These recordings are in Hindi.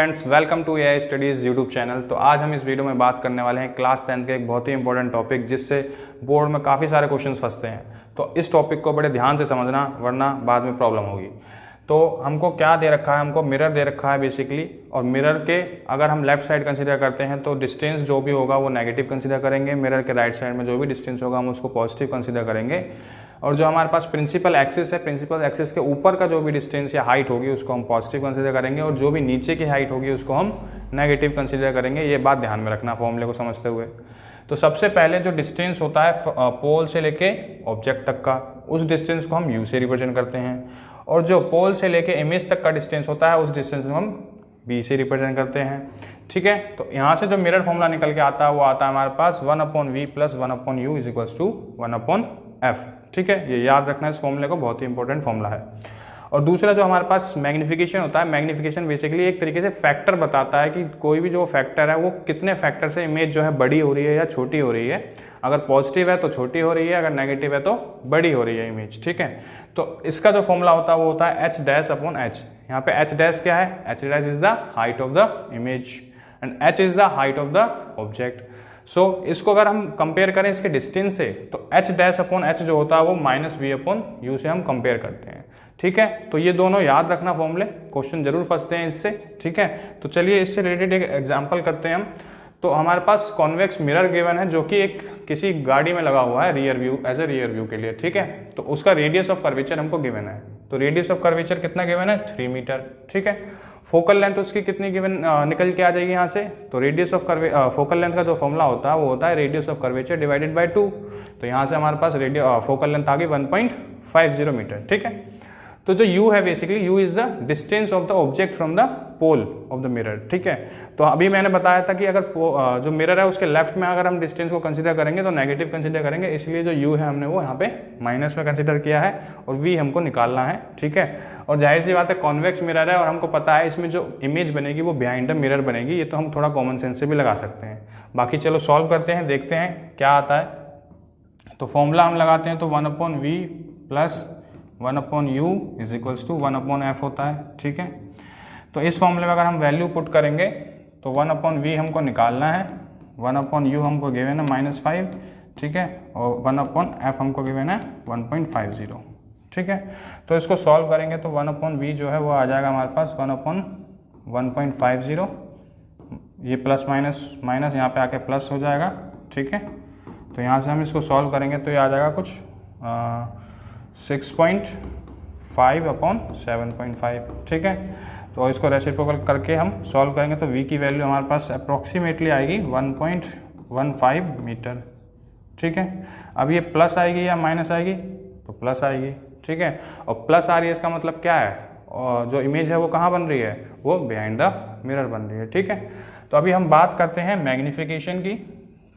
Friends, welcome to AI studies YouTube channel. तो आज हम इस वीडियो में बात करने वाले हैं क्लास 10 के एक बहुत ही इंपॉर्टेंट टॉपिक, जिससे बोर्ड में काफ़ी सारे क्वेश्चंस फंसते हैं। तो इस टॉपिक को बड़े ध्यान से समझना, वरना बाद में प्रॉब्लम होगी। तो हमको क्या दे रखा है, हमको मिरर दे रखा है बेसिकली, और मिरर के अगर हम लेफ्ट साइड कंसीडर करते हैं तो डिस्टेंस जो भी होगा वो नेगेटिव कंसीडर करेंगे। मिरर के राइट साइड में जो भी डिस्टेंस होगा हम उसको पॉजिटिव कंसीडर करेंगे। और जो हमारे पास प्रिंसिपल एक्सिस है, प्रिंसिपल एक्सिस के ऊपर का जो भी डिस्टेंस या हाइट होगी उसको हम पॉजिटिव कंसीडर करेंगे, और जो भी नीचे की हाइट होगी उसको हम नेगेटिव कंसीडर करेंगे। ये बात ध्यान में रखना फॉर्मूले को समझते हुए। तो सबसे पहले जो डिस्टेंस होता है पोल से लेके ऑब्जेक्ट तक का, उस डिस्टेंस को हम यू से रिप्रेजेंट करते हैं। और जो पोल से लेके इमेज तक का डिस्टेंस होता है उस डिस्टेंस को हम बी से रिप्रेजेंट करते हैं। ठीक है, तो यहाँ से जो मिरर फॉर्मूला निकल के आता है वो आता है हमारे पास 1/v + 1/u = 1/f। ठीक है, ये याद रखना है इस फॉर्मूले को, बहुत ही इंपॉर्टेंट फॉर्मूला है। और दूसरा जो हमारे पास मैग्निफिकेशन होता है, मैग्निफिकेशन बेसिकली एक तरीके से फैक्टर बताता है कि कोई भी जो फैक्टर है वो कितने फैक्टर से इमेज जो है बड़ी हो रही है या छोटी हो रही है। अगर पॉजिटिव है तो छोटी हो रही है, अगर नेगेटिव है तो बड़ी हो रही है इमेज। ठीक है, तो इसका जो फॉर्मूला होता है वो होता है h'/h। यहाँ पे h' क्या है? h' is the height of the image and h is the height of the object. So इसको अगर हम कंपेयर करें इसके डिस्टेंस से तो h'/h जो होता है वो -v/u से हम कंपेयर करते हैं। ठीक है, तो ये दोनों याद रखना फॉर्मूले, क्वेश्चन जरूर फंसते हैं इससे। ठीक है, तो चलिए इससे रिलेटेड एक एग्जांपल करते हैं हम। तो हमारे पास कॉन्वेक्स मिरर गिवन है जो कि एक किसी गाड़ी में लगा हुआ है rear view, as a rear view के लिए। ठीक है, तो उसका रेडियस ऑफ कर्वेचर हमको गिवन है। तो रेडियस ऑफ कर्वेचर कितना गिवन है? 3 मीटर। ठीक है, फोकल लेंथ उसकी कितनी गिवन निकल के आ जाएगी यहाँ से? तो रेडियस ऑफ फोकल लेंथ का जो फॉर्मूला होता है वो होता है radius of curvature divided by 2। तो यहाँ से हमारे पास फोकल लेंथ आ गई 1.50 मीटर। ठीक है, तो जो u है basically u is the distance of the object from the pole of the mirror. ठीक है, तो अभी मैंने बताया था कि अगर जो मिरर है उसके लेफ्ट में अगर हम डिस्टेंस को कंसीडर करेंगे तो नेगेटिव कंसीडर करेंगे, इसलिए जो u है हमने वो यहाँ पे माइनस में कंसीडर किया है और v हमको निकालना है। ठीक है, और जाहिर सी बात है कॉन्वेक्स मिरर है और हमको पता है इसमें जो इमेज बनेगी वो बिहाइंड द मिरर बनेगी। ये तो हम थोड़ा कॉमन सेंस से भी लगा सकते हैं। बाकी चलो सॉल्व करते हैं, देखते हैं क्या आता है। तो फॉर्मूला हम लगाते हैं तो 1/v + 1/u = 1/f होता है। ठीक है, तो इस फॉर्मूले में अगर हम वैल्यू पुट करेंगे तो 1/v हमको निकालना है, 1/u हमको गिवन है -5। ठीक है, और 1/f हमको गिवन है 1.50। ठीक है, तो इसको सॉल्व करेंगे तो 1/v जो है वो आ जाएगा हमारे पास 1/1.50। ये प्लस माइनस यहाँ पे आके प्लस हो जाएगा। ठीक है, तो यहाँ से हम इसको सॉल्व करेंगे तो ये आ जाएगा कुछ 6.5/7.5। ठीक है, तो इसको रेसिप्रोकल करके हम सॉल्व करेंगे तो v की वैल्यू हमारे पास अप्रोक्सीमेटली आएगी 1.15 मीटर। ठीक है, अब ये प्लस आएगी या माइनस आएगी? तो प्लस आएगी। ठीक है, और प्लस आ रही है इसका मतलब क्या है? और जो इमेज है वो कहाँ बन रही है? वो बिहाइंड द मिरर बन रही है। ठीक है, तो अभी हम बात करते हैं मैग्निफिकेशन की।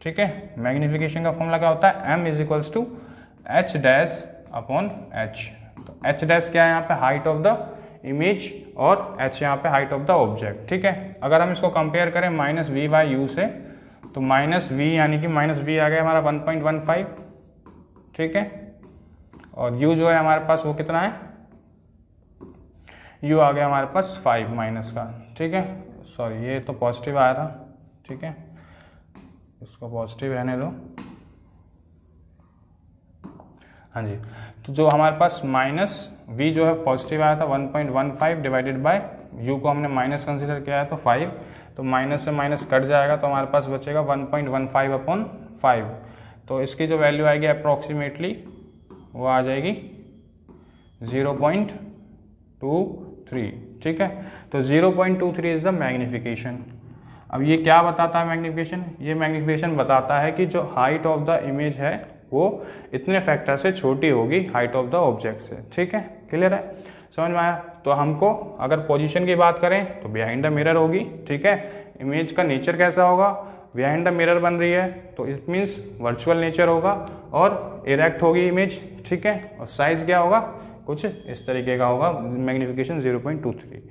ठीक है, मैग्निफिकेशन का फॉर्मूला क्या होता है? m = h'/h। तो h' क्या है यहाँ पे? हाइट ऑफ द इमेज, और h यहाँ पे हाइट ऑफ द ऑब्जेक्ट। ठीक है, अगर हम इसको कंपेयर करें -v/u से तो -v यानी कि -v आ गया हमारा 1.15। ठीक है, और u जो है हमारे पास वो कितना है? u आ गया हमारे पास 5 माइनस का। ठीक है, सॉरी ये तो पॉजिटिव आया था। ठीक है, इसको पॉजिटिव रहने दो। हाँ जी, तो जो हमारे पास -v जो है पॉजिटिव आया था 1.15 डिवाइडेड बाय u को हमने माइनस कंसीडर किया है तो 5, तो माइनस से माइनस कट जाएगा तो हमारे पास बचेगा 1.15/5। तो इसकी जो वैल्यू आएगी अप्रोक्सीमेटली वो आ जाएगी 0.23। ठीक है, तो 0.23 इज द मैग्निफिकेशन। अब ये क्या बताता है मैग्निफिकेशन? ये मैग्निफिकेशन बताता है कि जो हाइट ऑफ द इमेज है वो इतने फैक्टर से छोटी होगी हाइट ऑफ द ऑब्जेक्ट से। ठीक है, क्लियर है? समझ में आया? तो हमको अगर पोजीशन की बात करें तो बिहाइंड द मिरर होगी। ठीक है, इमेज का नेचर कैसा होगा? बिहाइंड द मिरर बन रही है तो इट मीन्स वर्चुअल नेचर होगा और इरेक्ट होगी इमेज। ठीक है, और साइज क्या होगा? कुछ इस तरीके का होगा, मैग्निफिकेशन 0.23।